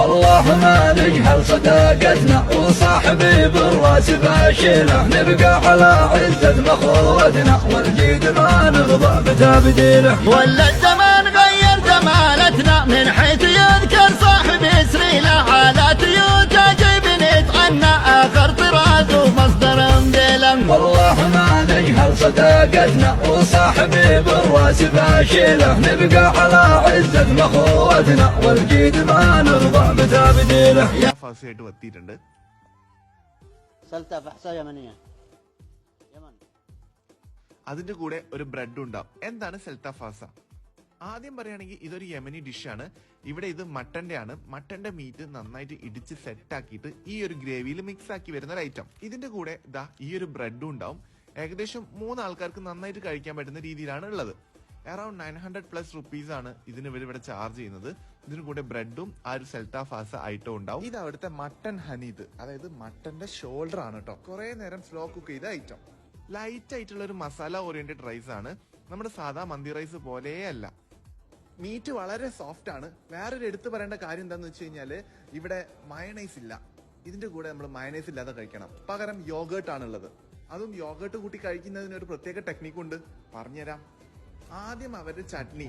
والله ما نجهل صداقتنا وصاحبي بالراس باشيله نبقى على عزة مخوتنا والجيد ما نرضى بتبديله ولا الزمان غير جمالتنا من حيث يذكر صاحبي سريله على تيوتا جيب نتغنى اخر طراز ومصدر مديله والله ما نجهل صداقتنا وصاحبي بالراس باشيله نبقى على عزة مخوتنا والجيد ما نرضى بتبديله ഫാസയായിട്ട് എത്തിയിട്ടുണ്ട്. سلطة فحصة يمنية يمن. അതിന്റെ കൂടെ ഒരു ബ്രെഡ് ഉണ്ടാവും. എന്താണ് സെൽത്ത ഫാസ? ആദ്യം പറയുകയാണെങ്കിൽ ഇതൊരു യമനി ഡിഷാണ്. ഇവിടെ ഇത് മട്ടന്റെ ആണ്. മട്ടന്റെ മീറ്റ് നന്നായിട്ട് ഇടിച്ച് സെറ്റ് ആക്കിയിട്ട് ഈ ഒരു ഗ്രേവിയിൽ മിക്സ് ആക്കി വരുന്ന ഒരു ഐറ്റം. ഇതിന്റെ കൂടെ ദാ ഈ ഒരു ബ്രെഡും ഉണ്ടാവും. ഏകദേശം 3 ആൾക്കാർക്ക് നന്നായിട്ട് കഴിക്കാൻ പറ്റുന്ന രീതിയിലാണ് ഉള്ളത്. അറൌണ്ട് 900+ റുപ്പീസ് ആണ് ഇതിന് ഇവിടെ ചാർജ് ചെയ്യുന്നത്. ഇതിന് കൂടെ ബ്രെഡും ആ ഒരു സെൽത്ത ഫാസ ഐറ്റം ഉണ്ടാവും. ഇത് അവിടുത്തെ മട്ടൻ ഹനീദ്, അതായത് മട്ടന്റെ ഷോൾഡർ ആണ് കേട്ടോ. കുറെ നേരം സ്ലോ കുക്ക് ചെയ്ത ഐറ്റം. ലൈറ്റ് ആയിട്ടുള്ള ഒരു മസാല ഓറിയന്റഡ് റൈസ് ആണ്. നമ്മുടെ സാധാ മന്തി റൈസ് പോലെയല്ല. മീറ്റ് വളരെ സോഫ്റ്റ് ആണ്. വേറൊരു എടുത്തു പറയേണ്ട കാര്യം എന്താന്ന് വെച്ച് കഴിഞ്ഞാല് ഇവിടെ മയണൈസ് ഇല്ല. ഇതിന്റെ കൂടെ നമ്മൾ മയണൈസ് ഇല്ലാതെ കഴിക്കണം. പകരം യോഗേർട്ട് ആണുള്ളത്. അതും യോഗേർട്ട് കൂട്ടി കഴിക്കുന്നതിന് ഒരു പ്രത്യേക ടെക്നിക്കുണ്ട്, പറഞ്ഞുതരാം. ആദ്യം അവരുടെ ചട്നി